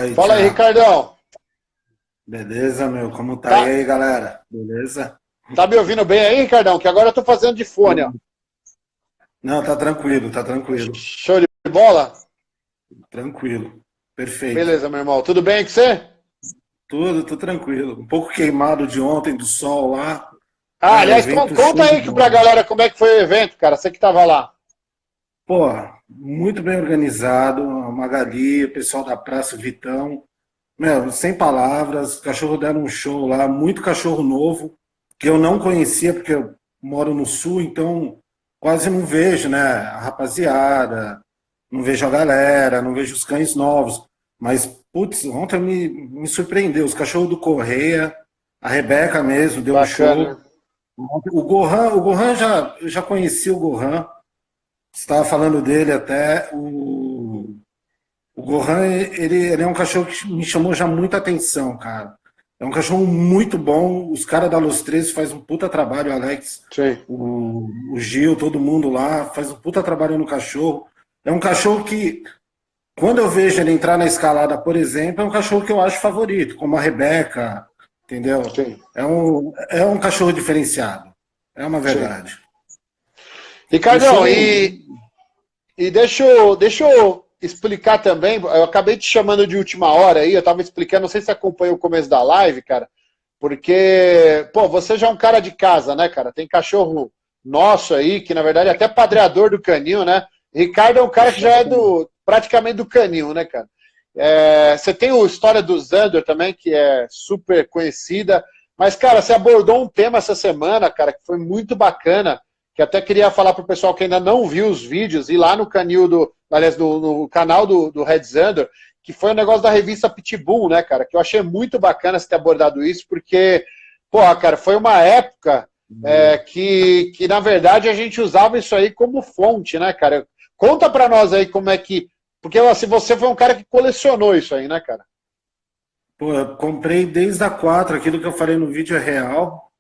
aí, Fala aí, Thiago. Ricardão. Beleza, meu? Como tá? E Tá, aí, galera? Beleza? tá me ouvindo bem aí, Ricardão? Que agora eu tô fazendo de fone, ó. Não, tá tranquilo, tá tranquilo. Show de bola? Tranquilo. Perfeito. Beleza, meu irmão. Tudo bem com você? Tudo tranquilo. Um pouco queimado de ontem do sol lá. Ah, Cara, aliás, evento conta show de aí pra bola. galera como é que foi o evento, cara. Você que tava lá. Pô, muito bem organizado. A Magali, o pessoal da Praça Vitão. Meu, sem palavras. Os cachorros deram um show lá. Muito cachorro novo, que eu não conhecia, porque eu moro no sul, então quase não vejo, né? A rapaziada. Não vejo a galera, não vejo os cães novos. Mas, putz, ontem me surpreendeu. Os cachorros do Correia, a Rebeca mesmo deu um Bacana. show. O Gohan eu já conheci o Gohan. Estava falando dele até. O Gohan, ele é um cachorro que me chamou já muita atenção, cara. É um cachorro muito bom. Os caras da Los 13 fazem um puta trabalho, o Alex, Sim. o Gil, todo mundo lá, faz um puta trabalho no cachorro. É um cachorro que quando eu vejo ele entrar na escalada, por exemplo, é um cachorro que eu acho favorito, como a Rebeca, entendeu? Sim. É um cachorro diferenciado. É uma Sim. verdade. E o Ricardão, show. e deixa eu explicar também. Eu acabei te chamando de última hora aí. Eu tava explicando, não sei se você acompanhou o começo da live, cara. Porque, pô, você já é um cara de casa, né, cara? Tem cachorro nosso aí, que na verdade é até padreador do canil, né? Ricardo é um cara que já é do praticamente do canil, né, cara? Você tem a história do Zander também, que é super conhecida. Mas, cara, você abordou um tema essa semana, cara, que foi muito bacana, que até queria falar pro pessoal que ainda não viu os vídeos, ir lá no canil aliás, no canal do Red Zander, que foi o negócio da revista Pitbull, né, cara? Que eu achei muito bacana você ter abordado isso, porque, porra, cara, foi uma época que, na verdade, a gente usava isso aí como fonte, né, cara? Conta pra nós aí como é que. Porque assim, você foi um cara que colecionou isso aí, né, cara? Pô, eu comprei desde a 4, aquilo que eu falei no vídeo é real,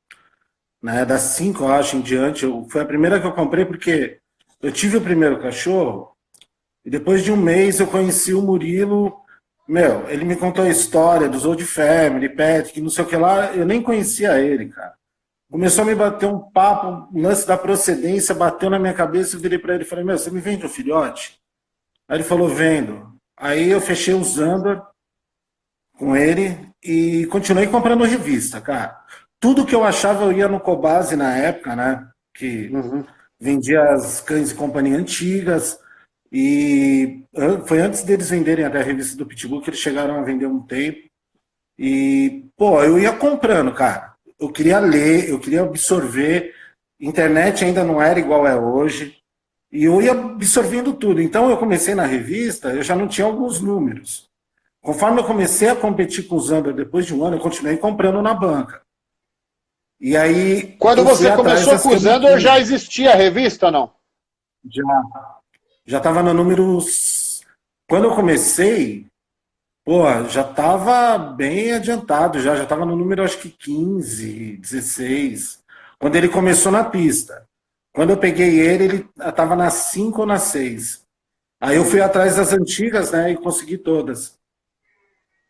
né? Das 5, eu acho, em diante. Foi a primeira que eu comprei porque eu tive o primeiro cachorro e depois de um mês eu conheci o Murilo. Meu, ele me contou a história dos Old Family, Pet, que não sei o que lá, eu nem conhecia ele, cara. Começou a me bater um papo, um lance da procedência, bateu na minha cabeça, eu virei pra ele e falei, meu, você me vende um filhote? Aí ele falou, vendo. Aí eu fechei o Zander com ele e continuei comprando revista, cara. Tudo que eu achava eu ia no Cobase na época, né? Que Uhum. vendia as Cães e Companhia antigas. E foi antes deles venderem até a revista do Pitbull que eles chegaram a vender um tempo. E, pô, eu ia comprando, cara. Eu queria ler, eu queria absorver. Internet ainda não era igual é hoje. E eu ia absorvendo tudo. Então eu comecei na revista, eu já não tinha alguns números. Conforme eu comecei a competir com o Zander depois de um ano, eu continuei comprando na banca. E aí Quando eu fui você atrás começou das com que o eu não Zander, tinha. já existia a revista ou não? Já já estava no número. Quando eu comecei, pô, já estava bem adiantado, já estava no número acho que 15, 16. Quando ele começou na pista. Quando eu peguei ele estava na 5 ou na 6. Aí eu fui atrás das antigas, né, e consegui todas.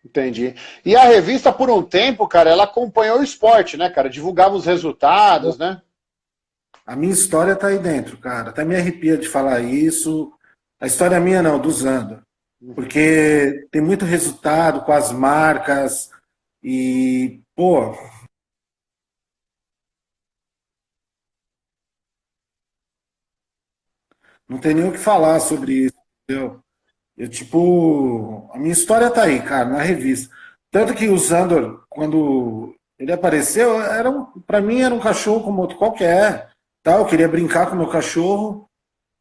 Entendi. E a revista, por um tempo, cara, ela acompanhou o esporte, né, cara? Divulgava os resultados, né? A minha história tá aí dentro, cara. Até me arrepia de falar isso. A história minha não, do Zanda. Porque tem muito resultado com as marcas e, pô, não tem nem o que falar sobre isso, entendeu? Tipo, a minha história tá aí, cara, na revista. Tanto que o Zandor, quando ele apareceu, para mim era um cachorro como outro qualquer, tá? Eu queria brincar com o meu cachorro.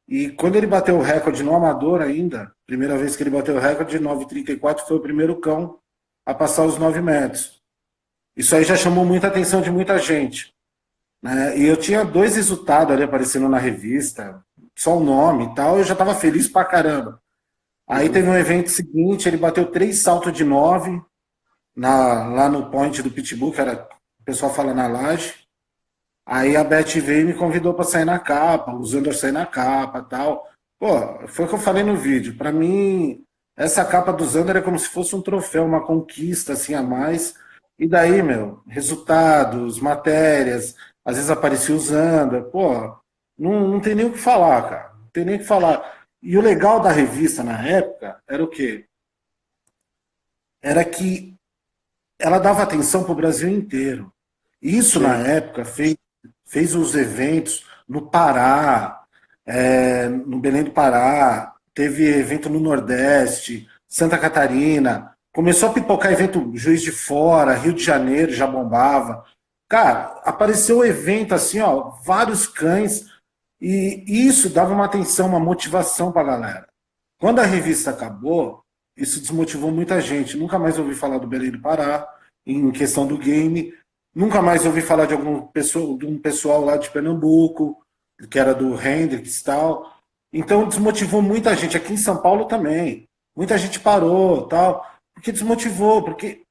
E quando ele bateu o recorde no amador ainda, primeira vez que ele bateu o recorde de 9,34, foi o primeiro cão a passar os 9 metros. Isso aí já chamou muita atenção de muita gente, né? E eu tinha dois resultados ali aparecendo na revista, só o nome e tal, eu já estava feliz pra caramba. Aí Uhum. teve um evento seguinte, ele bateu 3 saltos de 9 lá no point do Pitbull, que era, o pessoal fala na laje. Aí a Beth veio e me convidou para sair na capa, usando eu sair na capa e tal. Pô, foi o que eu falei no vídeo. Para mim, essa capa do Zander é como se fosse um troféu, uma conquista assim a mais. E daí, meu, resultados, matérias, às vezes aparecia o Zander, pô, não tem nem o que falar, cara. Não tem nem o que falar. E o legal da revista na época era o quê? Era que ela dava atenção para o Brasil inteiro. Isso, na Sim. época, fez os eventos no Pará, no Belém do Pará, teve evento no Nordeste, Santa Catarina, começou a pipocar evento Juiz de Fora, Rio de Janeiro já bombava. Cara, apareceu um evento assim, ó, vários cães, e isso dava uma atenção, uma motivação para a galera. Quando a revista acabou, isso desmotivou muita gente. Nunca mais ouvi falar do Belém do Pará, em questão do game. Nunca mais ouvi falar de um pessoal lá de Pernambuco, que era do Hendrix e tal. Então desmotivou muita gente. Aqui em São Paulo também. Muita gente parou, tal, porque desmotivou, porque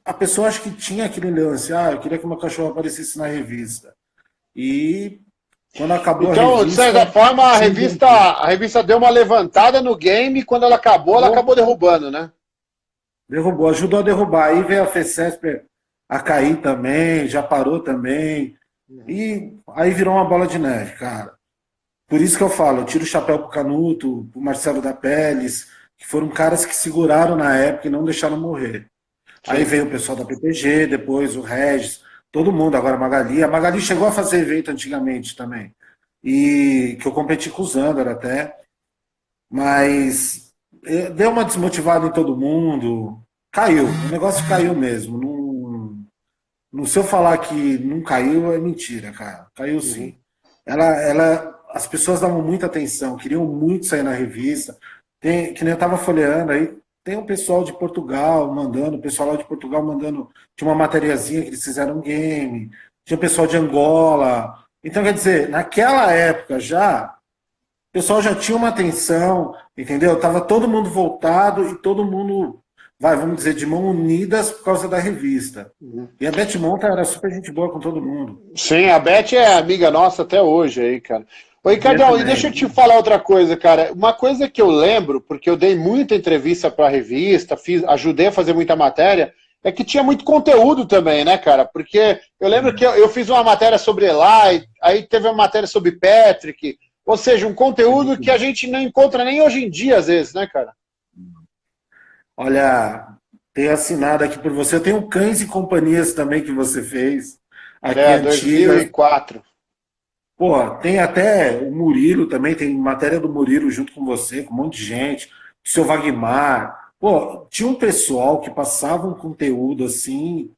a pessoa acha que tinha aquele lance, eu queria que meu cachorro aparecesse na revista. E quando acabou a Então, de revista, certa forma, a revista deu uma levantada no game e quando ela acabou derrubando, né? derrubou, ajudou a derrubar. Aí veio a FECESP a cair também, já parou também. E aí virou uma bola de neve, cara. Por isso que eu falo, eu tiro o chapéu pro Canuto, pro Marcelo da Peles, que foram caras que seguraram na época e não deixaram morrer. Aí Sim. veio o pessoal da PPG, depois o Regis, todo mundo, agora a Magali. A Magali chegou a fazer evento antigamente também. E que eu competi com o Zander até. Mas deu uma desmotivada em todo mundo. Caiu, o negócio caiu mesmo. Se eu falar que não caiu, é mentira, cara. Caiu Uhum. sim. As pessoas davam muita atenção, queriam muito sair na revista. Que nem eu estava folheando aí, tem um pessoal de Portugal mandando, o pessoal lá de Portugal mandando, tinha uma materiazinha que eles fizeram um game, tinha o pessoal de Angola. Então, quer dizer, naquela época já, o pessoal já tinha uma atenção, entendeu? Tava todo mundo voltado e todo mundo, vamos dizer, de mão unidas por causa da revista. Uhum. E a Beth Monta era super gente boa com todo mundo. Sim, a Beth é amiga nossa até hoje aí, cara. Ô, Bia Ricardão, e deixa eu também. te falar outra coisa, cara. Uma coisa que eu lembro, porque eu dei muita entrevista para a revista, ajudei a fazer muita matéria, é que tinha muito conteúdo também, né, cara? Porque eu lembro que eu fiz uma matéria sobre Eli, aí teve uma matéria sobre Patrick, ou seja, um conteúdo que a gente não encontra nem hoje em dia, às vezes, né, cara? Olha, tem assinado aqui por você. Tem o Cães e Companhias também que você fez, aqui É, antigas. 2004. Pô, tem até o Murilo também, tem matéria do Murilo junto com você, com um monte de gente. O seu Wagmar. Pô, tinha um pessoal que passava um conteúdo assim,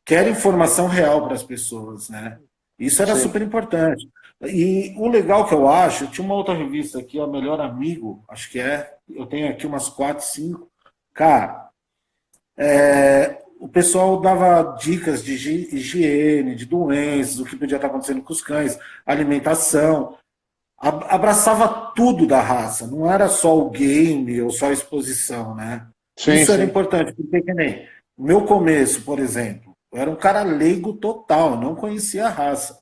que era informação real para as pessoas, né? Isso era Sim. super importante. E o legal que eu acho, tinha uma outra revista aqui, a Melhor Amigo, acho que é. Eu tenho aqui umas 4, 5. Cara, o pessoal dava dicas de higiene, de doenças, o que podia estar acontecendo com os cães, alimentação. Abraçava tudo da raça, não era só o game ou só a exposição, né? Sim, Isso era sim. importante, porque que nem no meu começo, por exemplo, eu era um cara leigo total, não conhecia a raça.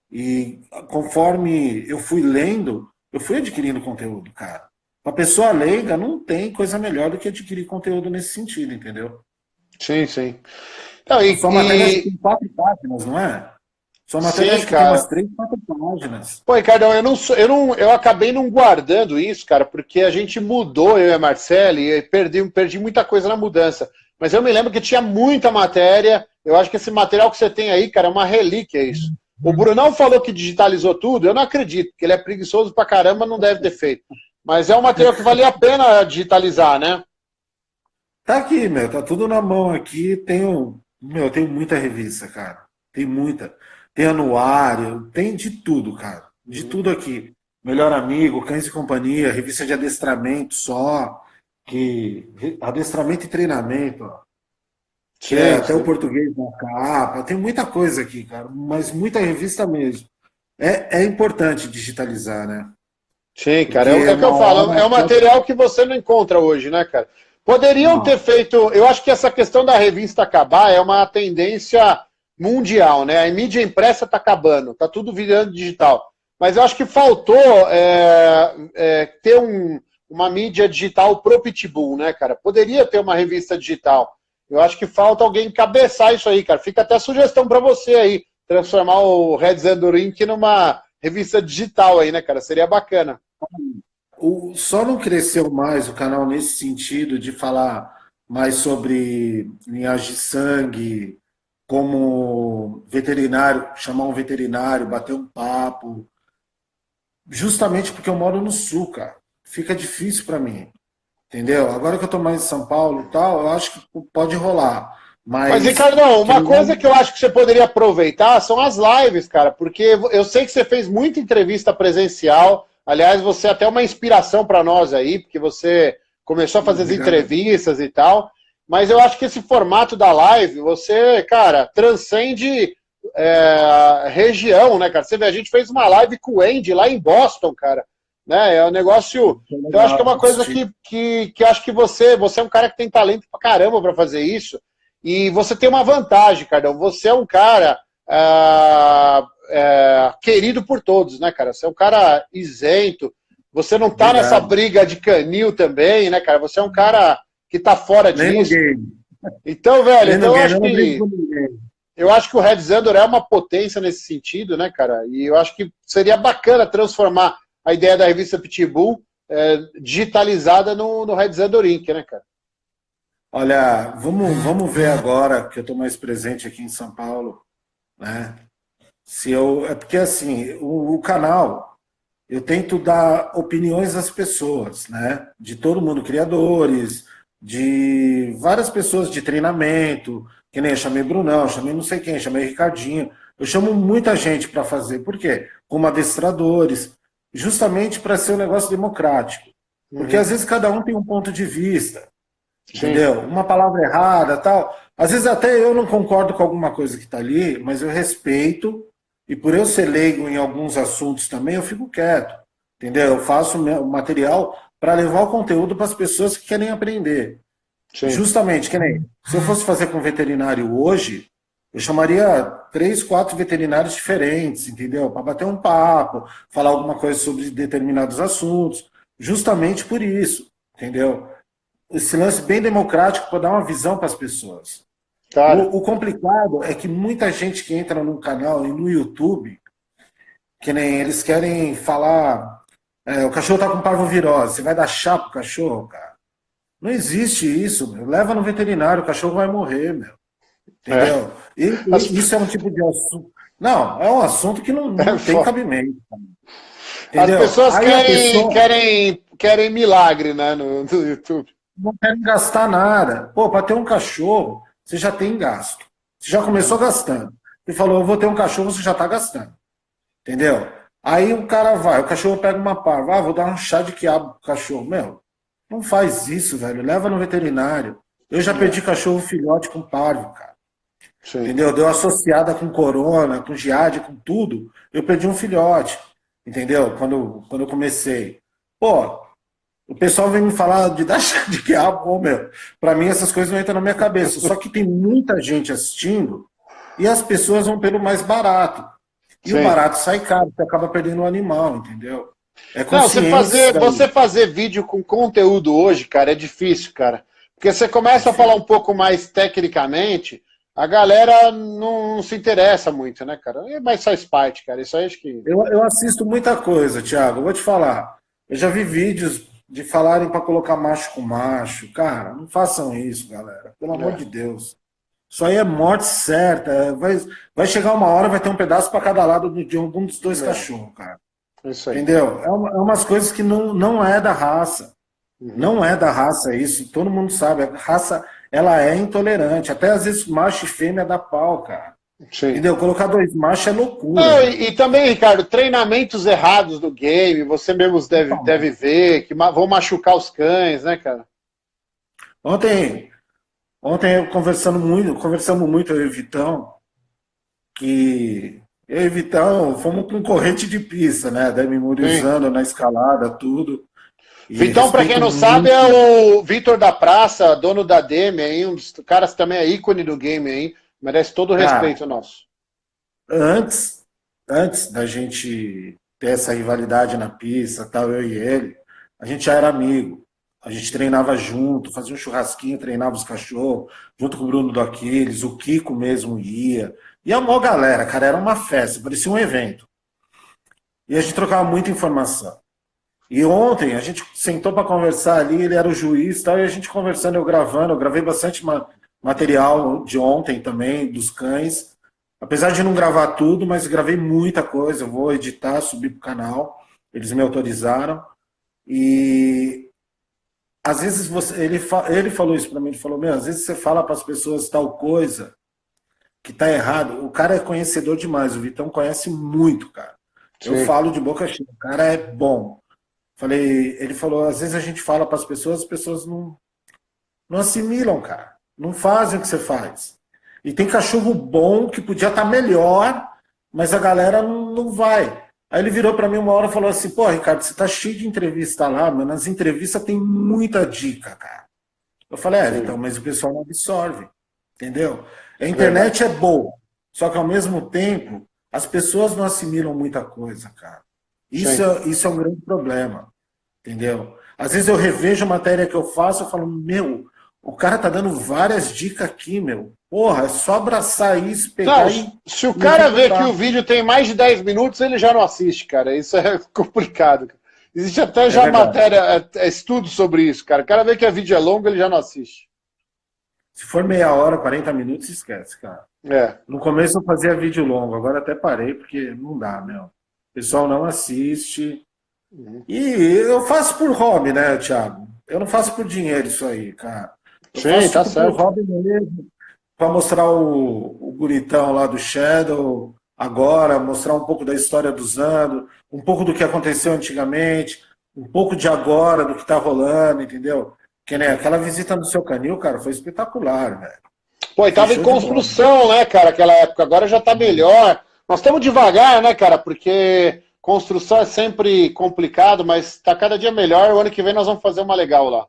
E conforme eu fui lendo, eu fui adquirindo conteúdo, cara. Uma pessoa leiga não tem coisa melhor do que adquirir conteúdo nesse sentido, entendeu? Sim, sim. Então, A sua matéria acho que tem 4 páginas, não é? Sua matéria sim, acho que tem umas cara. 3, 4 páginas. Pô, Ricardão, eu acabei não guardando isso, cara, porque a gente mudou, eu e a Marcele, e perdi muita coisa na mudança. Mas eu me lembro que tinha muita matéria. Eu acho que esse material que você tem aí, cara, é uma relíquia isso. O Brunão falou que digitalizou tudo, eu não acredito, porque ele é preguiçoso pra caramba, não deve ter feito. Mas é um material que valia a pena digitalizar, né? Tá aqui, meu, tá tudo na mão aqui. Tenho muita revista, cara. Tem muita. Tem anuário, tem de tudo, cara. De Uhum. tudo aqui. Melhor Amigo, Cães e Companhia, revista de adestramento só, adestramento e treinamento, ó, que é Sim, até o sim. português na capa. Tem muita coisa aqui, cara, mas muita revista mesmo. É importante digitalizar, né? Sim, cara, é Porque o que uma eu falo, hora. é um material que você não encontra hoje, né, cara? Poderiam ter Não. feito. Eu acho que essa questão da revista acabar é uma tendência mundial, né? A mídia impressa está acabando, está tudo virando digital. Mas eu acho que faltou ter uma mídia digital pro Pitbull, né, cara? Poderia ter uma revista digital. Eu acho que falta alguém encabeçar isso aí, cara. Fica até sugestão para você aí, transformar o Reds and Rink numa revista digital aí, né, cara? Seria bacana. Só não cresceu mais o canal nesse sentido de falar mais sobre linhagem de sangue, como veterinário, chamar um veterinário, bater um papo, justamente porque eu moro no sul, cara. Fica difícil para mim, entendeu? Agora que eu tô mais em São Paulo e tal, eu acho que pode rolar. Mas, Mas, Ricardão, uma coisa que eu acho que você poderia aproveitar são as lives, cara, porque eu sei que você fez muita entrevista presencial. Aliás, você é até uma inspiração para nós aí, porque você começou a fazer as entrevistas e tal. Mas eu acho que esse formato da live, você, cara, transcende região, né, cara? Você vê, a gente fez uma live com o Andy lá em Boston, cara. Né? É um negócio. Eu acho que é uma coisa que eu acho que você é um cara que tem talento pra caramba pra fazer isso. E você tem uma vantagem, Cardão. Você é um cara querido por todos, né, cara? Você é um cara isento. Você não tá nessa briga de canil também, né, cara? Você é um cara que tá fora disso. Então, velho, então eu acho que o Red Zandor é uma potência nesse sentido, né, cara? E eu acho que seria bacana transformar a ideia da revista Pitbull digitalizada no Red Zandor Inc., né, cara? Olha, vamos ver agora que eu estou mais presente aqui em São Paulo, né? É porque assim, o canal eu tento dar opiniões às pessoas, né? De todo mundo, criadores, de várias pessoas de treinamento, que nem eu chamei Brunão, chamei não sei quem, chamei Ricardinho. Eu chamo muita gente para fazer. Por quê? Como adestradores, justamente para ser um negócio democrático. Porque às vezes cada um tem um ponto de vista. Entendeu? Uma palavra errada, tal. Às vezes até eu não concordo com alguma coisa que está ali, mas eu respeito, e por eu ser leigo em alguns assuntos também, eu fico quieto. Entendeu? Eu faço o material para levar o conteúdo para as pessoas que querem aprender. Sim. Justamente, que nem se eu fosse fazer com veterinário hoje, eu chamaria 3, 4 veterinários diferentes, entendeu? Para bater um papo, falar alguma coisa sobre determinados assuntos, justamente por isso, entendeu? Esse lance bem democrático para dar uma visão para as pessoas. O complicado é que muita gente que entra no canal e no YouTube, que nem eles querem falar, o cachorro tá com parvovirose, você vai dar chá pro cachorro, cara? Não existe isso, meu. Leva no veterinário, o cachorro vai morrer, meu. Entendeu? Isso é um tipo de assunto. Não, é um assunto que não tem cabimento. Entendeu? As pessoas querem milagre, né, no YouTube. Não querem gastar nada. Pô, para ter um cachorro, você já tem gasto. Você já começou gastando. Você falou, eu vou ter um cachorro, você já está gastando. Entendeu? Aí o cara vai, o cachorro pega uma parva, vou dar um chá de quiabo pro cachorro. Meu, não faz isso, velho. Leva no veterinário. Eu já perdi cachorro filhote com parvo, cara. Sim. Entendeu? Deu associada com corona, com giardia, com tudo. Eu perdi um filhote. Entendeu? Quando eu comecei. Pô, o pessoal vem me falar de dar chá de quiabo, meu. Pra mim essas coisas não entram na minha cabeça. Só que tem muita gente assistindo e as pessoas vão pelo mais barato. E Sim. o barato sai caro, você acaba perdendo o animal, entendeu? Você fazer vídeo com conteúdo hoje, cara, é difícil, cara. Porque você começa a falar um pouco mais tecnicamente, a galera não se interessa muito, né, cara? Mas faz parte, cara. Isso aí acho que. Eu assisto muita coisa, Thiago. Eu vou te falar. Eu já vi vídeos de falarem para colocar macho com macho. Cara, não façam isso, galera. Pelo amor de Deus. Isso aí é morte certa. Vai chegar uma hora, vai ter um pedaço para cada lado de algum dos dois cachorros, cara. Isso aí. Entendeu? É umas coisas que não é da raça. Não é da raça isso. Todo mundo sabe. A raça, ela é intolerante. Até às vezes macho e fêmea dá pau, cara. Sim. Entendeu? Colocar 2 machos é loucura. E também, Ricardo, treinamentos errados do game, você mesmo deve ver, que vão machucar os cães, né, cara? Ontem eu conversamos muito, eu e o Vitão, que eu e o Vitão fomos concorrente de pista, né? Daí memorizando na escalada, tudo. Vitão, para quem não sabe, é o Vitor da Praça, dono da Demi, aí, um dos caras também é ícone do game aí. Merece todo o respeito nosso. Antes da gente ter essa rivalidade na pista, tal, eu e ele, a gente já era amigo. A gente treinava junto, fazia um churrasquinho, treinava os cachorros, junto com o Bruno do Aquiles, o Kiko mesmo ia. E a maior galera, cara, era uma festa, parecia um evento. E a gente trocava muita informação. E ontem a gente sentou para conversar ali, ele era o juiz e tal, e a gente conversando, eu gravando, eu gravei bastante material de ontem também, dos cães. Apesar de não gravar tudo, mas gravei muita coisa, eu vou editar, subir pro canal, eles me autorizaram. E às vezes ele falou isso para mim, ele falou, meu, às vezes você fala para as pessoas tal coisa que tá errado. O cara é conhecedor demais, o Vitão conhece muito, cara. Sim. Eu falo de boca cheia, o cara é bom. Ele falou, às vezes a gente fala para as pessoas não assimilam, cara. Não fazem o que você faz. E tem cachorro bom que podia estar melhor, mas a galera não vai. Aí ele virou para mim uma hora e falou assim, pô, Ricardo, você tá cheio de entrevista lá, mas nas entrevistas tem muita dica, cara. Eu falei, então, mas o pessoal não absorve, entendeu? A internet é boa, só que ao mesmo tempo, as pessoas não assimilam muita coisa, cara. Isso é um grande problema, entendeu? Às vezes eu revejo a matéria que eu faço e falo, meu, o cara tá dando várias dicas aqui, meu. Porra, é só abraçar isso, pegar se o cara vê que o vídeo tem mais de 10 minutos, ele já não assiste, cara. Isso é complicado. Existe até já matéria, estudo sobre isso, cara. O cara vê que a vídeo é longo, ele já não assiste. Se for meia hora, 40 minutos, esquece, cara. No começo eu fazia vídeo longo, agora até parei, porque não dá, meu. O pessoal não assiste. E eu faço por hobby, né, Thiago? Eu não faço por dinheiro isso aí, cara. Eu faço tá certo. por hobby mesmo, para mostrar o bonitão lá do Shadow agora, mostrar um pouco da história do Zando, um pouco do que aconteceu antigamente, um pouco de agora, do que tá rolando, entendeu? Que, né, aquela visita no seu canil, cara, foi espetacular, velho. Pô, e tava em construção, né, cara, aquela época. Agora já tá melhor. Nós estamos devagar, né, cara, porque construção é sempre complicado, mas tá cada dia melhor. O ano que vem nós vamos fazer uma legal lá.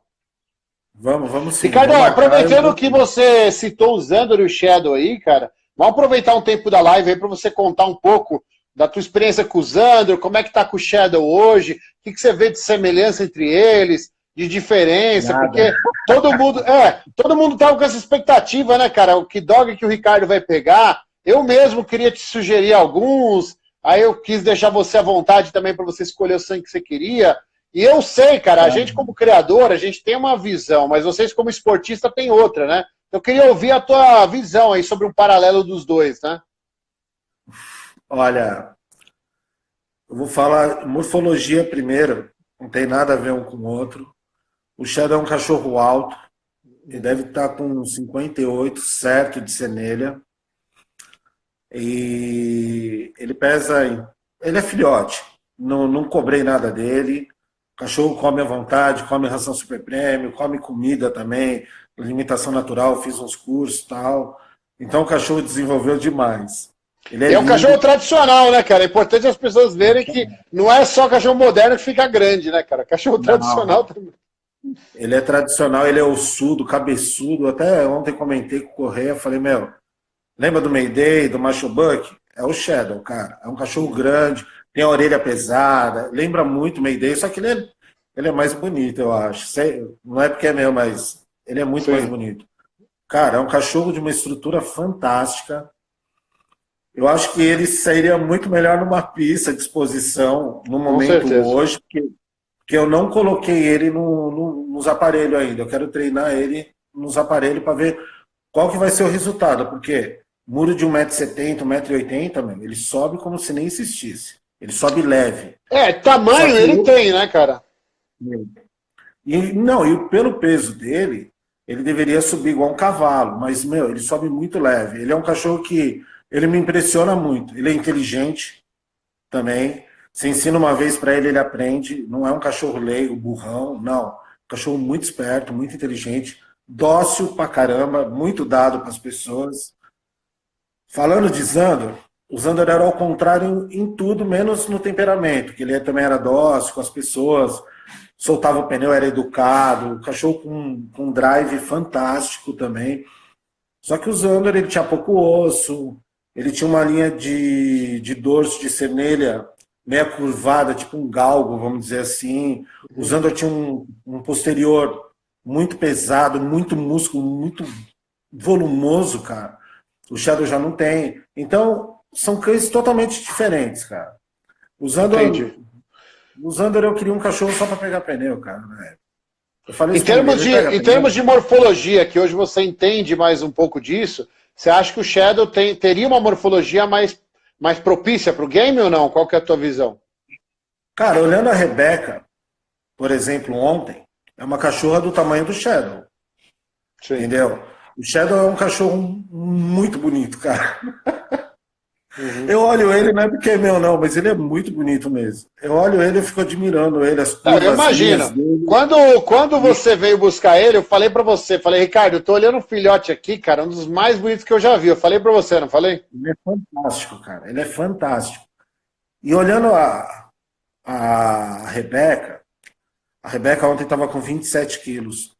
Vamos sim. Ricardo, aproveitando que você citou o Zandor e o Shadow aí, cara, vamos aproveitar um tempo da live aí para você contar um pouco da tua experiência com o Zandor, como é que tá com o Shadow hoje, o que você vê de semelhança entre eles, de diferença, porque todo mundo tava com essa expectativa, né, cara, o que dog que o Ricardo vai pegar, eu mesmo queria te sugerir alguns, aí eu quis deixar você à vontade também para você escolher o sangue que você queria. E eu sei, cara, a gente como criador, a gente tem uma visão, mas vocês como esportista tem outra, né? Eu queria ouvir a tua visão aí sobre um paralelo dos dois, né? Olha, eu vou falar morfologia primeiro, não tem nada a ver um com o outro. O Shadow é um cachorro alto, ele deve estar com 58, certo, de senelha. E ele pesa, ele é filhote, não cobrei nada dele. O cachorro come à vontade, come ração super prêmio, come comida também, alimentação natural, fiz uns cursos e tal. Então o cachorro desenvolveu demais. Ele é um cachorro tradicional, né, cara? É importante as pessoas verem que não é só cachorro moderno que fica grande, né, cara? Cachorro tradicional também. Ele é tradicional, ele é ossudo, cabeçudo. Até ontem comentei com o Correia, falei, meu, lembra do Mayday, do Macho Buck? É o Shadow, cara. É um cachorro grande, tem a orelha pesada, lembra muito o Mayday, só que ele é mais bonito, eu acho. Não é porque é meu, mas ele é muito mais bonito. Cara, é um cachorro de uma estrutura fantástica. Eu acho que ele sairia muito melhor numa pista de exposição, no momento hoje, porque eu não coloquei ele nos aparelhos ainda. Eu quero treinar ele nos aparelhos para ver qual que vai ser o resultado, porque muro de 1,70 m, 1,80 m, ele sobe como se nem existisse. Ele sobe leve. Tamanho ele tem, né, cara? E pelo peso dele, ele deveria subir igual um cavalo, mas, meu, ele sobe muito leve. Ele é um cachorro que ele me impressiona muito. Ele é inteligente também. Você ensina uma vez para ele, ele aprende. Não é um cachorro leigo, burrão, não. Um cachorro muito esperto, muito inteligente, dócil pra caramba, muito dado para as pessoas. Falando de Zandor, o Zandor era ao contrário em tudo, menos no temperamento, que ele também era dócil com as pessoas, soltava o pneu, era educado, o cachorro com um drive fantástico também. Só que o Zandor, ele tinha pouco osso, ele tinha uma linha de dorso de cernelha meia curvada, tipo um galgo, vamos dizer assim. O Zandor tinha um posterior muito pesado, muito músculo, muito volumoso, cara. O Shadow já não tem. Então, são cães totalmente diferentes, cara. Entendi. O Zandor eu queria um cachorro só para pegar pneu, cara, né? Eu falei Em isso pra ele, termos ele de, pega em pneu. termos de morfologia, que hoje você entende mais um pouco disso, você acha que o Shadow teria uma morfologia mais propícia para o game ou não? Qual que é a tua visão? Cara, olhando a Rebeca, por exemplo, ontem, é uma cachorra do tamanho do Shadow, Sim. entendeu? O Shadow é um cachorro muito bonito, cara. Uhum. Eu olho ele, não é porque é meu, não, mas ele é muito bonito mesmo. Eu olho ele e fico admirando ele, as Não, eu curvas, as linhas imagino. dele. Quando você veio buscar ele, eu falei para você, falei, Ricardo, eu tô olhando um filhote aqui, cara, um dos mais bonitos que eu já vi. Eu falei para você, não falei? Ele é fantástico, cara. Ele é fantástico. E olhando a Rebeca ontem estava com 27 quilos.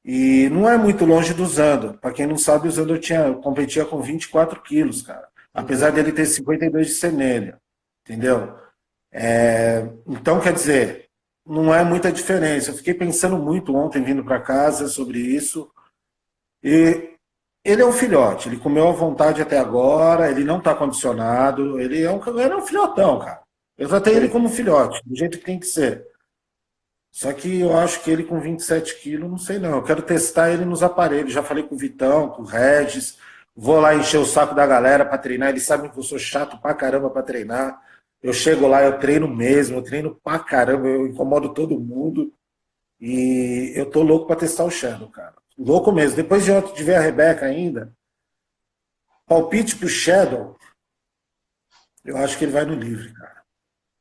E não é muito longe do Zandor. Para quem não sabe, o Zandor competia com 24 quilos, cara. Apesar dele ter 52 de senelha. Entendeu? Então, quer dizer, não é muita diferença. Eu fiquei pensando muito ontem vindo para casa sobre isso. E ele é um filhote. Ele comeu à vontade até agora. Ele não está condicionado. Ele é um filhotão, cara. Eu tratei ele Sim. como filhote, do jeito que tem que ser. Só que eu acho que ele com 27 quilos, não sei não. Eu quero testar ele nos aparelhos. Já falei com o Vitão, com o Regis. Vou lá encher o saco da galera para treinar. Eles sabem que eu sou chato pra caramba para treinar. Eu chego lá, eu treino mesmo. Eu treino pra caramba. Eu incomodo todo mundo. E eu tô louco para testar o Shadow, cara. Louco mesmo. Depois de ontem de ver a Rebeca ainda, palpite pro Shadow, eu acho que ele vai no livre, cara.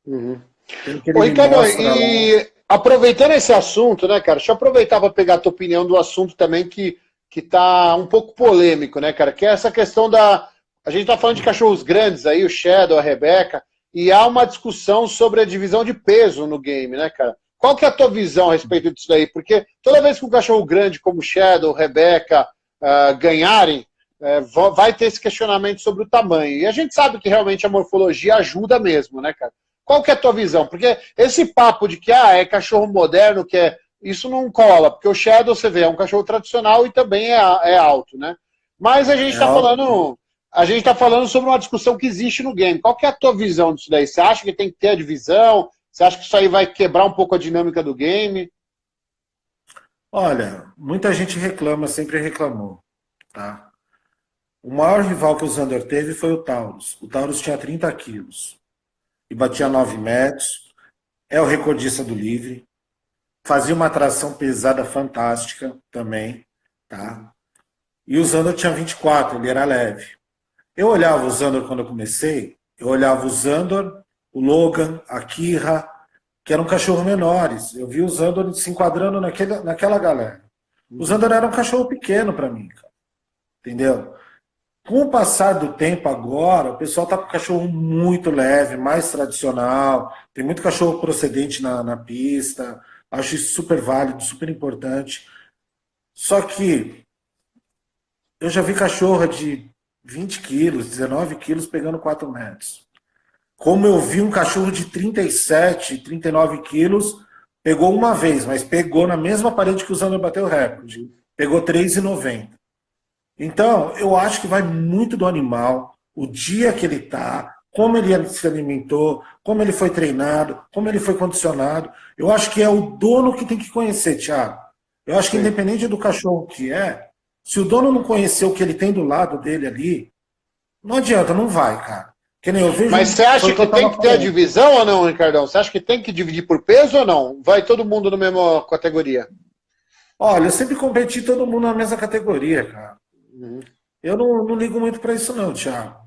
Uhum. Pelo que Ô, ele me Ricardo, mostra lá. e aproveitando esse assunto, né, cara? Deixa eu aproveitar para pegar a tua opinião do assunto também que tá um pouco polêmico, né, cara? Que é essa questão da. A gente tá falando de cachorros grandes aí, o Shadow, a Rebeca, e há uma discussão sobre a divisão de peso no game, né, cara? Qual que é a tua visão a respeito disso daí? Porque toda vez que um cachorro grande como o Shadow, Rebeca ganharem, vai ter esse questionamento sobre o tamanho. E a gente sabe que realmente a morfologia ajuda mesmo, né, cara? Qual que é a tua visão? Porque esse papo de que é cachorro moderno, isso não cola, porque o Shadow, você vê, é um cachorro tradicional e também é alto, né? Mas a gente É está alto. falando sobre uma discussão que existe no game. Qual que é a tua visão disso daí? Você acha que tem que ter a divisão? Você acha que isso aí vai quebrar um pouco a dinâmica do game? Olha, muita gente reclama, sempre reclamou, tá? O maior rival que o Zander teve foi o Taurus. O Taurus tinha 30 quilos e batia 9 metros. É o recordista do livre. Fazia uma tração pesada fantástica também, tá? E o Zander tinha 24, ele era leve. Eu olhava o Zander quando eu comecei, eu olhava o Zander, o Logan, a Kira, que eram cachorros menores. Eu vi o Zander se enquadrando naquela galera. O Zander era um cachorro pequeno para mim, cara. Entendeu? Com o passar do tempo agora, o pessoal tá com cachorro muito leve, mais tradicional. Tem muito cachorro procedente na pista. Acho isso super válido, super importante. Só que eu já vi cachorra de 20 quilos, 19 quilos pegando 4 metros. Como eu vi um cachorro de 37, 39 quilos, pegou uma vez, mas pegou na mesma parede que o Zander bateu o recorde. Pegou 3,90. Então, eu acho que vai muito do animal, o dia que ele está, como ele se alimentou, como ele foi treinado, como ele foi condicionado. Eu acho que é o dono que tem que conhecer, Thiago. Eu acho que Sim. independente do cachorro que se o dono não conhecer o que ele tem do lado dele ali, não adianta, não vai, cara. Que nem eu vejo, Mas você foi acha o que que eu tem estava que ter a falando. divisão ou não, Ricardão? Você acha que tem que dividir por peso ou não? Vai todo mundo na mesma categoria? Olha, eu sempre competi todo mundo na mesma categoria, cara. Uhum. Eu não ligo muito para isso não, Thiago.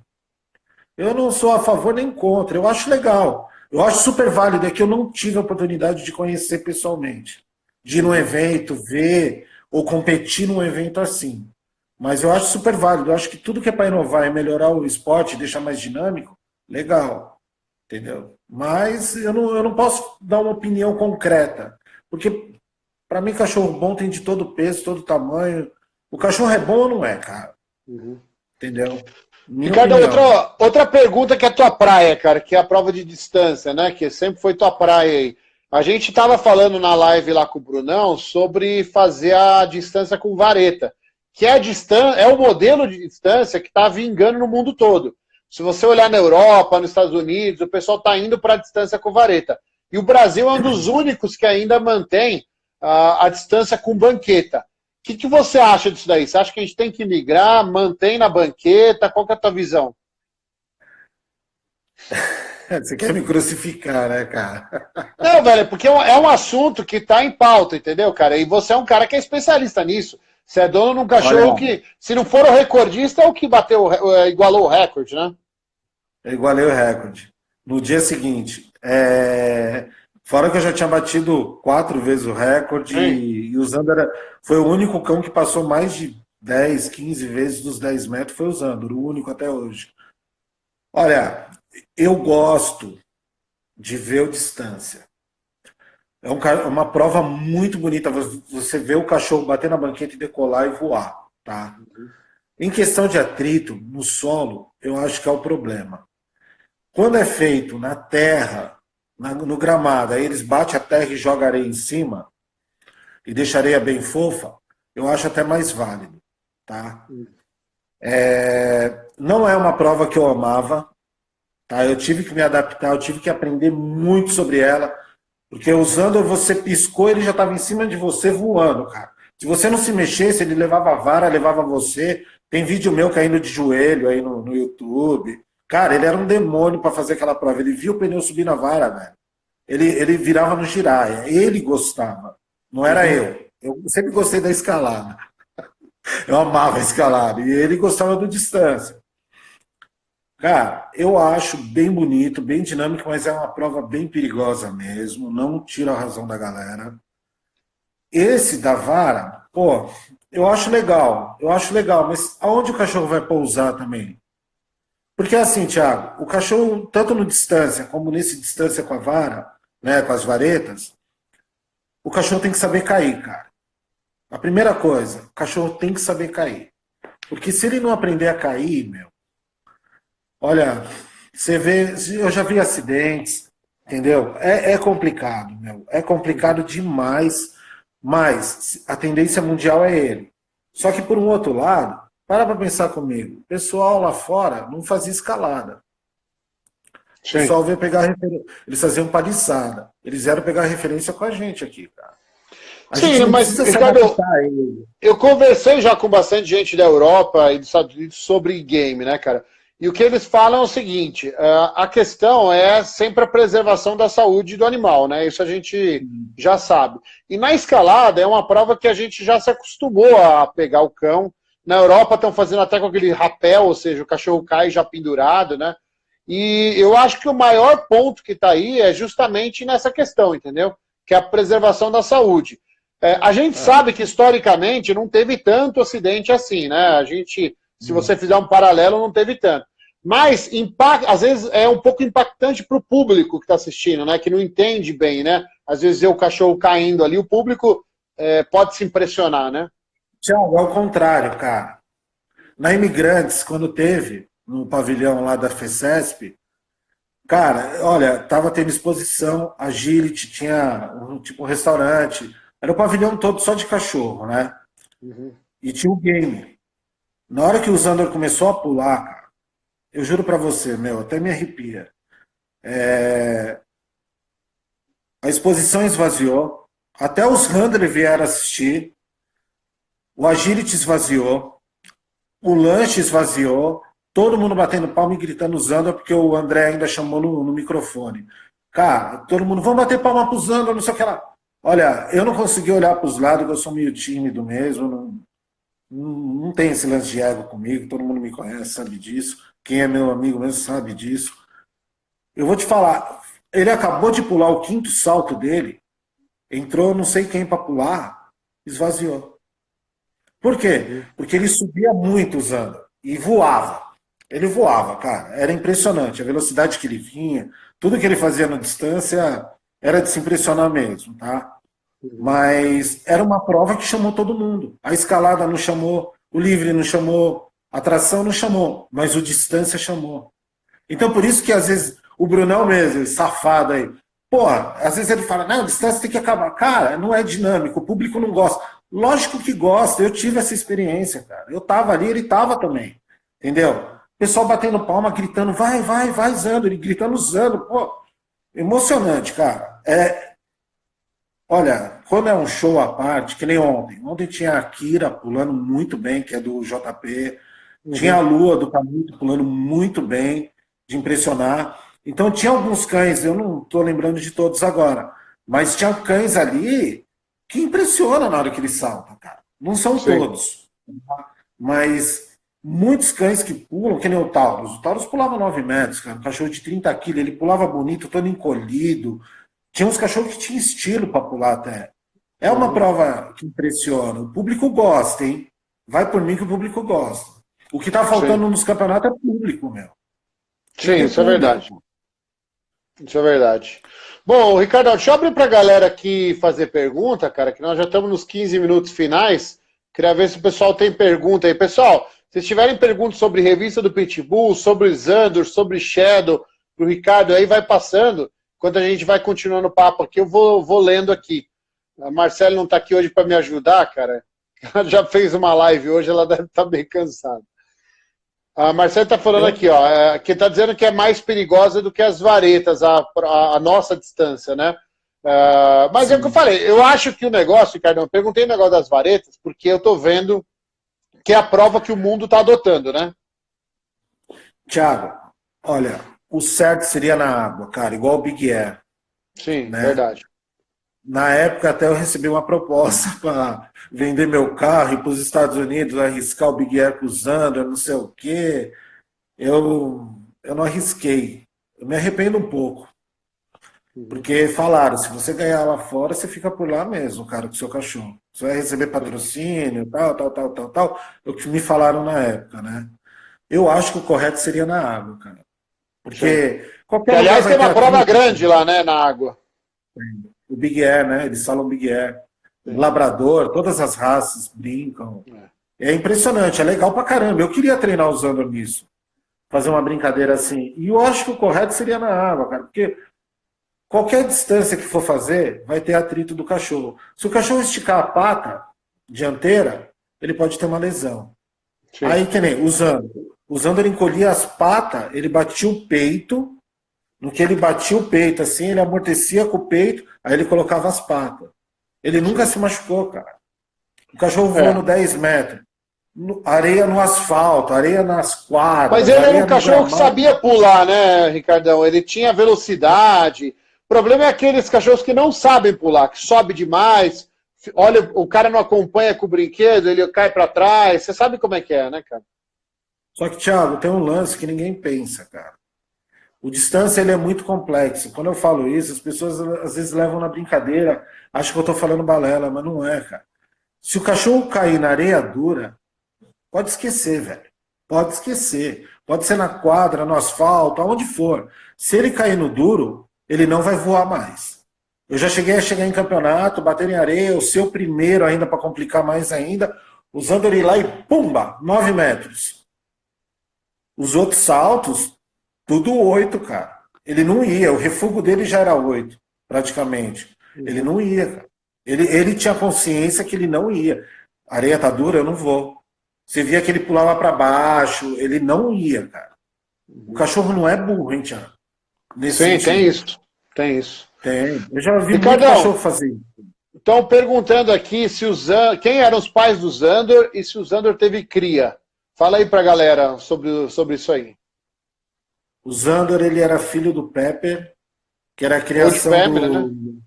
Eu não sou a favor nem contra. Eu acho legal. Eu acho super válido. É que eu não tive a oportunidade de conhecer pessoalmente. De ir num evento, ver, ou competir num evento assim. Mas eu acho super válido. Eu acho que tudo que é para inovar e melhorar o esporte, deixar mais dinâmico, legal. Entendeu? Mas eu não posso dar uma opinião concreta. Porque, para mim, cachorro bom tem de todo peso, todo tamanho. O cachorro é bom ou não é, cara? Uhum. Entendeu? Minha Ricardo, opinião. outra pergunta que é tua praia, cara, que é a prova de distância, né? Que sempre foi tua praia aí. A gente estava falando na live lá com o Brunão sobre fazer a distância com vareta, que é a distância, é o modelo de distância que está vingando no mundo todo. Se você olhar na Europa, nos Estados Unidos, o pessoal está indo para a distância com vareta. E o Brasil é um dos únicos que ainda mantém a distância com banqueta. O que você acha disso daí? Você acha que a gente tem que migrar, mantém na banqueta? Qual que é a tua visão? Você quer me crucificar, né, cara? Não, velho, porque é um assunto que está em pauta, entendeu, cara? E você é um cara que é especialista nisso. Você é dono de um cachorro Olha, que, se não for o recordista, é o que bateu, igualou o recorde, né? eu igualei o recorde. No dia seguinte, fora que eu já tinha batido 4 vezes o recorde Sim. e o Zander foi o único cão que passou mais de 10, 15 vezes dos 10 metros, foi o Zander, o único até hoje. Olha, eu gosto de ver o distância. Uma prova muito bonita, você vê o cachorro bater na banqueta e decolar e voar, tá? Em questão de atrito, no solo, eu acho que é o problema. Quando é feito na terra, no gramado, aí eles batem a terra e jogam areia em cima e deixam a areia bem fofa, eu acho até mais válido, tá? Não é uma prova que eu amava, tá? Eu tive que me adaptar, eu tive que aprender muito sobre ela, porque usando você piscou, ele já estava em cima de você voando, cara. Se você não se mexesse, ele levava a vara, levava você. Tem vídeo meu caindo de joelho aí no YouTube. Cara, ele era um demônio para fazer aquela prova. Ele viu o pneu subir na vara, velho. Ele virava no giraia. Ele gostava. Não era eu. Eu sempre gostei da escalada. Eu amava a escalada. E ele gostava do distância. Cara, eu acho bem bonito, bem dinâmico, mas é uma prova bem perigosa mesmo. Não tira a razão da galera. Esse da vara, pô, eu acho legal. Eu acho legal, mas aonde o cachorro vai pousar também? Porque assim, Thiago, o cachorro, tanto no distância como nesse distância com a vara, né, com as varetas, o cachorro tem que saber cair, cara. A primeira coisa, o cachorro tem que saber cair. Porque se ele não aprender a cair, meu, olha, você vê, eu já vi acidentes, entendeu? É complicado, meu. É complicado demais, mas a tendência mundial é ele. Só que por um outro lado, para pensar comigo, o pessoal lá fora não fazia escalada. O Sim. pessoal veio pegar referência. Eles faziam paliçada. Eles vieram pegar referência com a gente aqui, cara. A gente Sim, não mas, precisa se Ricardo, adaptar a ele. eu conversei já com bastante gente da Europa e dos Estados Unidos sobre game, né, cara? E o que eles falam é o seguinte: a questão é sempre a preservação da saúde do animal, né? Isso a gente já sabe. E na escalada é uma prova que a gente já se acostumou a pegar o cão. Na Europa estão fazendo até com aquele rapel, ou seja, o cachorro cai já pendurado, né? E eu acho que o maior ponto que está aí é justamente nessa questão, entendeu? Que é a preservação da saúde. A gente sabe que historicamente não teve tanto acidente assim, né? A gente, se você fizer um paralelo, não teve tanto. Mas, às vezes, é um pouco impactante para o público que está assistindo, né? Que não entende bem, né? Às vezes, o cachorro caindo ali, o público pode se impressionar, né? Tiago, ao contrário, cara. Na Imigrantes, quando teve, no pavilhão lá da FECESP, cara, olha, tava tendo exposição, agility, tinha tipo um restaurante, era o pavilhão todo só de cachorro, né? E tinha o game. Na hora que o Zander começou a pular, cara, eu juro pra você, meu, até me arrepia. A exposição esvaziou, até os handlers vieram assistir, o agility esvaziou, o lanche esvaziou, todo mundo batendo palma e gritando Zander, porque o André ainda chamou no microfone. Cara, todo mundo, vamos bater palma pro Zander, não sei o que lá. Olha, eu não consegui olhar para os lados, eu sou meio tímido mesmo, não tem esse lance de ego comigo, todo mundo me conhece, sabe disso. Quem é meu amigo mesmo sabe disso. Eu vou te falar, ele acabou de pular o quinto salto dele, entrou não sei quem para pular, esvaziou. Por quê? Porque ele subia muito usando e voava. Ele voava, cara. Era impressionante. A velocidade que ele vinha, tudo que ele fazia na distância era de se impressionar mesmo, tá? Mas era uma prova que chamou todo mundo. A escalada não chamou, o livre não chamou, A tração não chamou, mas o distância chamou. Então, por isso que às vezes o Brunão mesmo, esse safado aí, porra, às vezes ele fala, não, a distância tem que acabar. Cara, não é dinâmico, o público não gosta. Lógico que gosta, eu tive essa experiência, cara. Eu tava ali, ele tava também. Entendeu? O pessoal batendo palma, gritando, vai, vai, vai, Zando, ele gritando Zando, pô. Emocionante, cara. Olha, quando é um show à parte, que nem ontem. Ontem tinha a Kira pulando muito bem, que é do JP. Tinha a Lua do Canuto pulando muito bem, de impressionar. Então tinha alguns cães, eu não estou lembrando de todos agora, mas tinha cães ali que impressionam na hora que eles saltam, cara. Não são Sim. todos, mas muitos cães que pulam, que nem o Taurus. O Taurus pulava 9 metros, cara, um cachorro de 30 quilos, ele pulava bonito, todo encolhido. Tinha uns cachorros que tinham estilo para pular até. É uma prova que impressiona. O público gosta, hein? Vai por mim que o público gosta. O que tá faltando nos campeonatos é público, meu. Sim, isso é verdade. Isso é verdade. Bom, Ricardo, deixa eu abrir para a galera aqui fazer pergunta, cara, que nós já estamos nos 15 minutos finais. Queria ver se o pessoal tem pergunta aí. Pessoal, se tiverem perguntas sobre revista do Pitbull, sobre Zandor, sobre Shadow, pro Ricardo aí, vai passando. Enquanto a gente vai continuando o papo aqui, eu vou lendo aqui. A Marcela não está aqui hoje para me ajudar, cara. Ela já fez uma live hoje, ela deve estar bem cansada. A Marcela está falando aqui, ó, que está dizendo que é mais perigosa do que as varetas, a nossa distância, né? Mas é o que eu falei, eu acho que o negócio, Ricardo, eu perguntei o negócio das varetas, porque eu estou vendo que é a prova que o mundo está adotando, né? Thiago, olha, o certo seria na água, cara, igual o Big Air. Sim, né? verdade. Na época até eu recebi uma proposta para vender meu carro e ir para os Estados Unidos, arriscar o Big Air cruzando, não sei o quê. Eu não arrisquei. Eu me arrependo um pouco. Porque falaram, se você ganhar lá fora, você fica por lá mesmo, cara, com o seu cachorro. Você vai receber patrocínio, tal. É o que me falaram na época, né? Eu acho que o correto seria na água, cara. Porque qualquer Que, aliás, tem lugar vai uma ter prova atrito. grande lá, né, na água. O Big Air, né? Eles falam Big Air. O Labrador, todas as raças brincam. É impressionante, é legal pra caramba. Eu queria treinar usando nisso. Fazer uma brincadeira assim. E eu acho que o correto seria na água, cara. Porque qualquer distância que for fazer, vai ter atrito do cachorro. Se o cachorro esticar a pata dianteira, ele pode ter uma lesão. Sim. Aí, que nem, usando ele encolhia as patas, ele batia o peito. No que ele batia o peito, assim, ele amortecia com o peito, aí ele colocava as patas. Ele nunca se machucou, cara. O cachorro voando 10 metros. Areia no asfalto, areia nas quadras. Mas ele era um cachorro que sabia pular, né, Ricardão? Ele tinha velocidade. O problema é aqueles cachorros que não sabem pular, que sobe demais. Olha, o cara não acompanha com o brinquedo, ele cai para trás. Você sabe como é que é, né, cara? Só que, Thiago, tem um lance que ninguém pensa, cara. O distância ele é muito complexo. Quando eu falo isso, as pessoas às vezes levam na brincadeira, acham que eu estou falando balela, mas não é, cara. Se o cachorro cair na areia dura, pode esquecer, velho. Pode esquecer. Pode ser na quadra, no asfalto, aonde for. Se ele cair no duro, ele não vai voar mais. Eu já cheguei a chegar em campeonato, bater em areia, o seu primeiro ainda para complicar mais ainda, usando ele lá e pumba, 9 metros. Os outros saltos, tudo 8, cara. Ele não ia, o refúgio dele já era 8, praticamente. Ele não ia, cara. Ele tinha consciência que ele não ia. A areia tá dura, eu não vou. Você via que ele pulava para baixo, ele não ia, cara. O cachorro não é burro, hein, Thiago? Sim, tem isso. Tem isso. Tem. Eu já vi Ricardão, muito cachorro fazer isso. Estão perguntando aqui se quem eram os pais do Zandor e se o Zandor teve cria. Fala aí pra galera sobre isso aí. O Zandor, ele era filho do Pepper, que era a criação Old Family, né?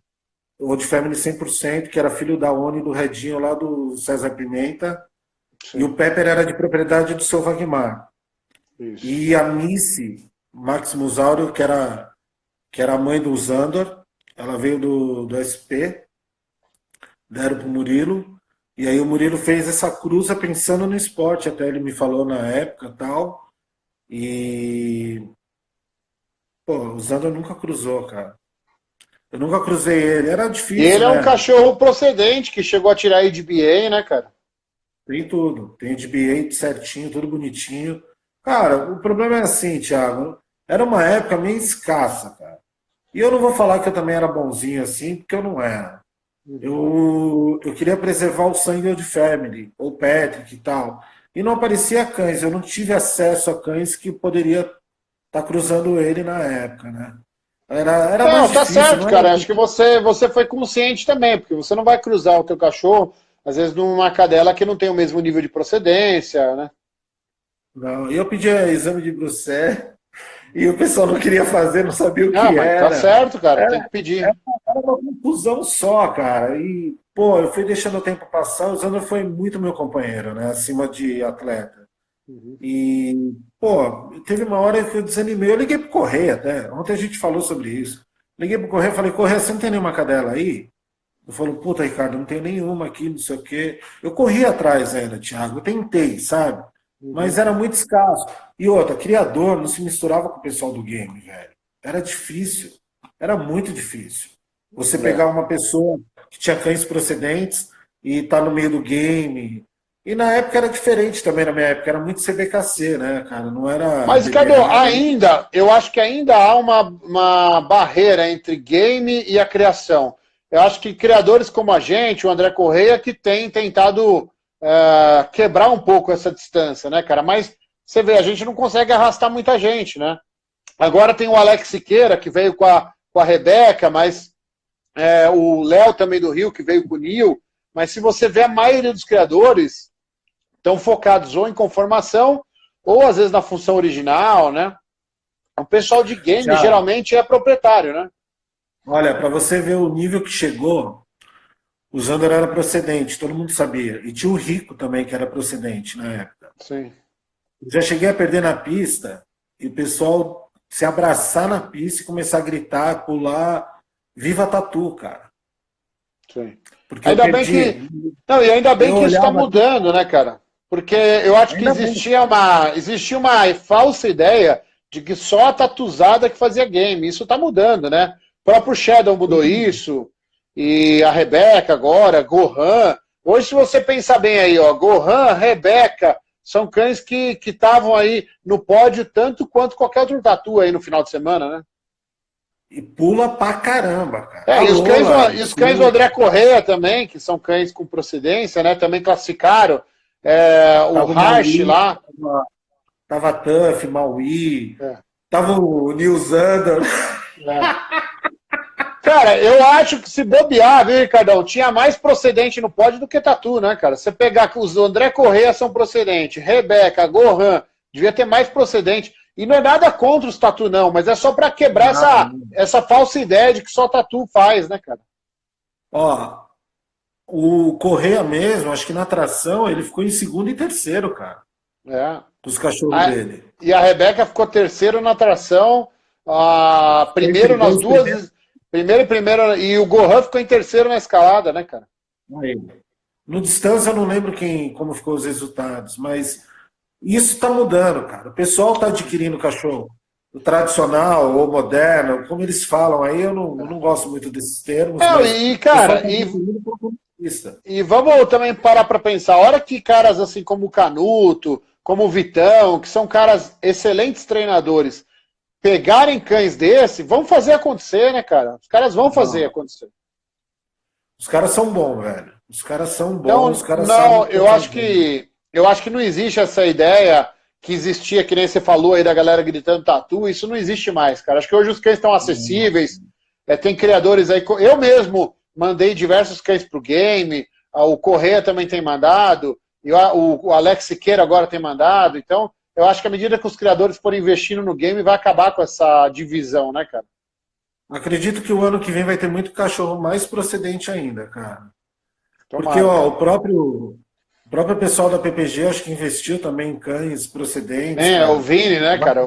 Old Family 100%, que era filho da Oni do Redinho, lá do César Pimenta. Sim. E o Pepper era de propriedade do seu Wagmar. Isso. E a Missy Maximus Áureo, que era a mãe do Zandor, ela veio do SP, deram pro Murilo, e aí o Murilo fez essa cruza pensando no esporte, até ele me falou na época e tal, e... Pô, o Zandor nunca cruzou, cara. Eu nunca cruzei ele, era difícil, E ele né? é um cachorro procedente, que chegou a tirar IDBA, né, cara? Tem tudo. Tem DBA certinho, tudo bonitinho. Cara, o problema é assim, Thiago. Era uma época meio escassa, cara. E eu não vou falar que eu também era bonzinho assim, porque eu não era. Eu queria preservar o sangue de Family, ou Patrick e tal. E não aparecia cães. Eu não tive acesso a cães que poderia estar cruzando ele na época, né? Era mais Não, tá difícil, certo, não era? cara. Acho que você foi consciente também, porque você não vai cruzar o teu cachorro, às vezes, numa cadela que não tem o mesmo nível de procedência, né? Não. E eu pedia exame de Bruxelles e o pessoal não queria fazer, não sabia o Ah, que mas tá era. certo, cara, tem que pedir. Era uma confusão só, cara. E, pô, eu fui deixando o tempo passar. O Zander foi muito meu companheiro, né? Acima de atleta. E, pô, teve uma hora que eu desanimei. Eu liguei pro Correia até. Ontem a gente falou sobre isso. Liguei pro Correia e falei, Correia, você não tem nenhuma cadela aí? Eu falei, puta, Ricardo, não tenho nenhuma aqui, não sei o quê. Eu corri atrás ainda, Thiago. Eu tentei, sabe? Mas era muito escasso. E outra, criador não se misturava com o pessoal do game, velho. Era difícil. Era muito difícil. Você É. pegar uma pessoa que tinha cães procedentes e tá no meio do game. E na época era diferente também, na minha época. Era muito CBKC, né, cara? Não era Mas, Ricardo, DBA. eu acho que ainda há uma barreira entre game e a criação. Eu acho que criadores como a gente, o André Correia, que tem tentado quebrar um pouco essa distância, né, cara? Mas você vê, a gente não consegue arrastar muita gente, né? Agora tem o Alex Siqueira, que veio com a Rebeca, mas o Léo também do Rio, que veio com o Nil. Mas se você vê, a maioria dos criadores estão focados ou em conformação, ou às vezes na função original, né? O pessoal de game Já, geralmente é proprietário, né? olha, para você ver o nível que chegou, o Zander era procedente, todo mundo sabia. E tinha o Rico também, que era procedente na época. Sim. Já cheguei a perder na pista e o pessoal se abraçar na pista e começar a gritar, pular, viva Tatu, cara. Sim. Porque eu Ainda bem perdi. que. Não, e ainda bem Eu que isso está olhava. mudando, né, cara? Porque eu acho que Ainda bem. existia uma falsa ideia de que só a tatuzada que fazia game. Isso está mudando, né? O próprio Shadow mudou isso, e a Rebeca agora, Gohan. Hoje, se você pensar bem aí, ó, Gohan, Rebeca, são cães que estavam aí no pódio tanto quanto qualquer outro tatu aí no final de semana, né? E pula pra caramba, cara. A E Lola, os cães do André Correia também, que são cães com procedência, né? Também classificaram. O tava o Harsh Maui, lá. tava Tuff, Maui, É. tava o Nil Zander. Cara, eu acho que se bobear, viu, Ricardão? Tinha mais procedente no pódio do que tatu, né, cara? Você pegar que os André Correia são procedentes, Rebeca, Gohan, devia ter mais procedente. E não é nada contra os tatu, não, mas é só pra quebrar essa falsa ideia de que só tatu faz, né, cara? Ó, o Correia mesmo, acho que na tração ele ficou em segundo e terceiro, cara, É. dos cachorros dele. E a Rebeca ficou terceiro na tração, primeiro Entre nas dois duas. Primeiro, e o Gohan ficou em terceiro na escalada, né, cara? Aí. No distância eu não lembro como ficou os resultados, mas isso está mudando, cara. O pessoal está adquirindo cachorro. O tradicional ou moderno, como eles falam aí, eu não gosto muito desses termos, mas E, o pessoal cara, tá adquirindo por conta disso. e vamos também parar para pensar. A hora que caras assim como o Canuto, como o Vitão, que são caras excelentes treinadores, pegarem cães desse, vão fazer acontecer, né, cara? Os caras vão fazer acontecer. Os caras são bons, velho. Os caras são bons, Então, os caras não, sabem. eu acho que não existe essa ideia que existia, que nem você falou aí da galera gritando tatu, isso não existe mais, cara. Acho que hoje os cães estão acessíveis, tem criadores aí. Eu mesmo mandei diversos cães pro game, o Correia também tem mandado, e o Alex Siqueira agora tem mandado. Então, eu acho que à medida que os criadores forem investindo no game, vai acabar com essa divisão, né, cara? Acredito que o ano que vem vai ter muito cachorro mais procedente ainda, cara. Tomara, Porque ó, cara. o próprio pessoal da PPG acho que investiu também em cães procedentes. Cara. O Vini, né, cara?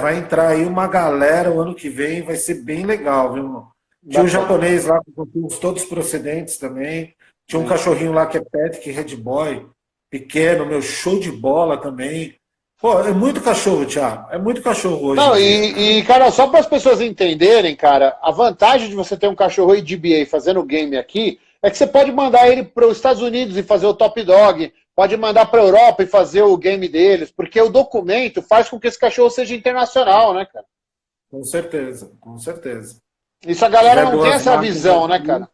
Vai entrar aí uma galera o ano que vem, vai ser bem legal, viu, irmão? Tinha um japonês lá com todos procedentes também. Tinha um cachorrinho lá que é pet, que é Red Boy, pequeno, meu, show de bola também. Pô, é muito cachorro, Thiago. É muito cachorro hoje. Não, cara, só para as pessoas entenderem, cara, a vantagem de você ter um cachorro DBA fazendo game aqui É que você pode mandar ele para os Estados Unidos e fazer o Top Dog, pode mandar para a Europa e fazer o game deles, porque o documento faz com que esse cachorro seja internacional, né, cara? Com certeza, com certeza. Isso a galera Tiver não tem boas essa marcas visão, né, aqui. cara?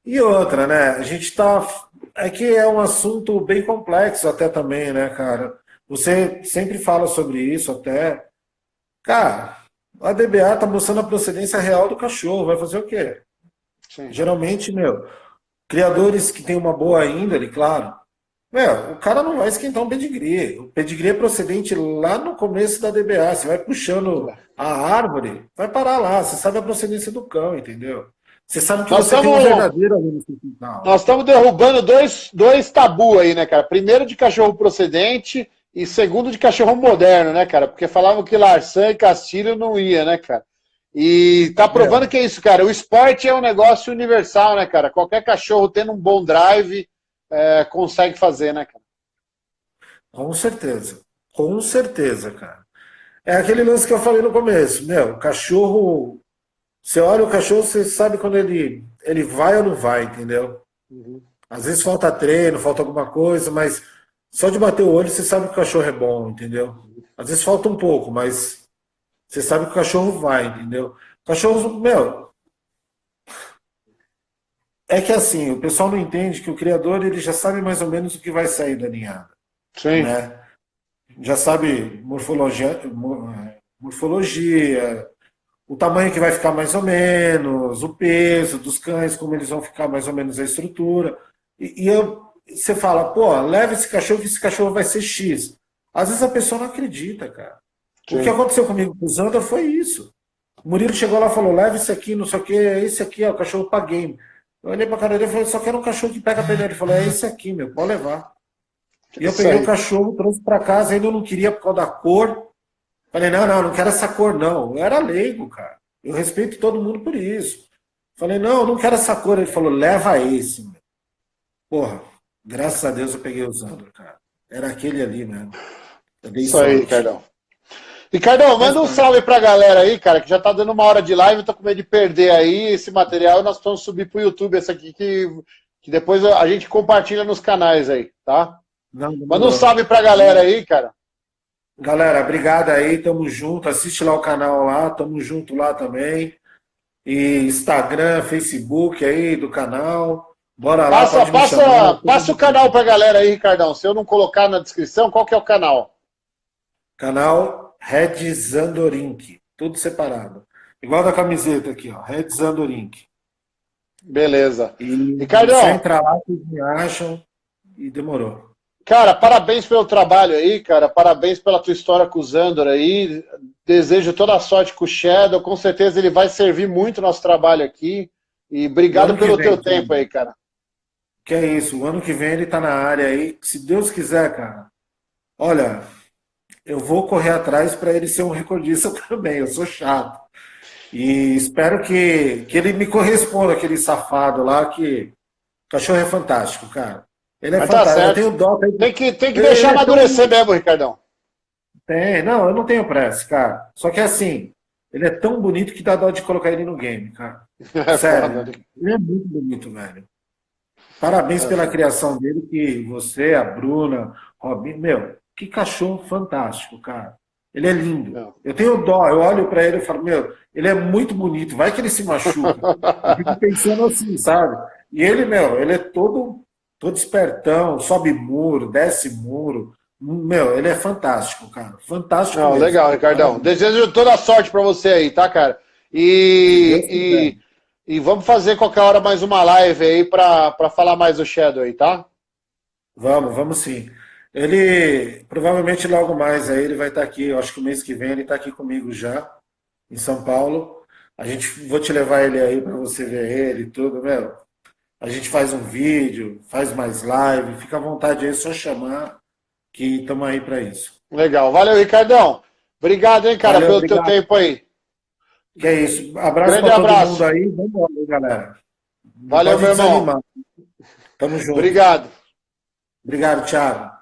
E outra, né? A gente tá. É que é um assunto bem complexo até também, né, cara? Você sempre fala sobre isso até. Cara, a DBA tá mostrando a procedência real do cachorro. Vai fazer o quê? Sim. Geralmente, meu, criadores que têm uma boa índole, claro. Meu, o cara não vai esquentar um pedigree. O pedigree é procedente lá no começo da DBA. Você vai puxando a árvore, vai parar lá. Você sabe a procedência do cão, entendeu? Você sabe que você tem um verdadeiro ali no seu quintal. Nós estamos derrubando dois tabu aí, né, cara? Primeiro de cachorro procedente e segundo de cachorro moderno, né, cara? Porque falavam que Larsan e Castilho não ia, né, cara? E tá provando que é isso, cara. O esporte é um negócio universal, né, cara? Qualquer cachorro tendo um bom drive consegue fazer, né, cara? Com certeza. Com certeza, cara. É aquele lance que eu falei no começo. Meu, o cachorro. Você olha o cachorro, você sabe quando ele vai ou não vai, entendeu? Uhum. Às vezes falta treino, falta alguma coisa, mas só de bater o olho você sabe que o cachorro é bom, entendeu? Às vezes falta um pouco, mas você sabe que o cachorro vai, entendeu? O cachorro, meu, é que assim, o pessoal não entende que o criador ele já sabe mais ou menos o que vai sair da ninhada, Sim. né? Já sabe morfologia, o tamanho que vai ficar mais ou menos, o peso dos cães, como eles vão ficar mais ou menos a estrutura. Você fala, pô, leva esse cachorro que esse cachorro vai ser X. Às vezes a pessoa não acredita, cara. Sim. O que aconteceu comigo com o Zander foi isso. O Murilo chegou lá e falou, leva esse aqui, não sei o que, é esse aqui, ó, o cachorro pra game. Eu olhei pra cara dele e falei, só quero um cachorro que pega a pneu. Ele falou, é esse aqui, meu, pode levar. E eu peguei o cachorro, trouxe pra casa, ainda não queria por causa da cor. Falei, não quero essa cor, não. Eu era leigo, cara. Eu respeito todo mundo por isso. Falei, não quero essa cor. Ele falou, leva esse, meu. Porra, graças a Deus eu peguei o Zander, cara. Era aquele ali mesmo. Isso aí, Ricardão. Ricardão, manda um salve pra galera aí, cara, que já tá dando uma hora de live, eu tô com medo de perder aí esse material, nós vamos subir pro YouTube esse aqui, que depois a gente compartilha nos canais aí, tá? Manda um salve pra galera aí, cara. Galera, obrigado aí, tamo junto, assiste lá o canal lá, tamo junto lá também. E Instagram, Facebook aí do canal. Bora lá, passa o canal pra galera aí, Ricardão. Se eu não colocar na descrição, qual que é o canal? Canal Red Zandorink, tudo separado. Igual da camiseta aqui, ó, Red Zandorink. Beleza. E Ricardão, você entra lá, vocês me acham e demorou. Cara, parabéns pelo trabalho aí, cara. Parabéns pela tua história com o Zandor aí. Desejo toda a sorte com o Shadow. Com certeza ele vai servir muito o nosso trabalho aqui. E obrigado pelo teu tempo aí, cara. Que é isso. O ano que vem ele tá na área aí. Se Deus quiser, cara. Olha, eu vou correr atrás para ele ser um recordista também. Eu sou chato. E espero que ele me corresponda, aquele safado lá, que o cachorro é fantástico, cara. Ele é fantástico. Tá, eu tenho dó. Tem que deixar amadurecer mesmo, Ricardão. Não, eu não tenho pressa, cara. Só que assim, ele é tão bonito que dá dó de colocar ele no game, cara. Sério, ele é muito bonito, velho. Parabéns pela criação dele, que você, a Bruna, Robinho, meu, que cachorro fantástico, cara. Ele é lindo. Eu tenho dó, eu olho pra ele e falo, meu, ele é muito bonito, vai que ele se machuca. Eu fico pensando assim, sabe? E ele, meu, ele é todo espertão, sobe muro, desce muro. Meu, ele é fantástico, cara. Fantástico mesmo. Legal, Ricardão. Desejo toda a sorte pra você aí, tá, cara? E vamos fazer qualquer hora mais uma live aí pra falar mais do Shadow aí, tá? Vamos sim. Ele, provavelmente logo mais aí, ele vai estar aqui, eu acho que o mês que vem ele está aqui comigo já, em São Paulo. Vou te levar ele aí para você ver ele e tudo, meu. A gente faz um vídeo, faz mais live, fica à vontade aí, só chamar que estamos aí para isso. Legal, valeu, Ricardão. Obrigado, hein, cara, pelo teu tempo aí. Que é isso. Abraço para todo mundo aí. Vamos embora, galera. Valeu, meu irmão. Tamo junto. Obrigado. Obrigado, Thiago.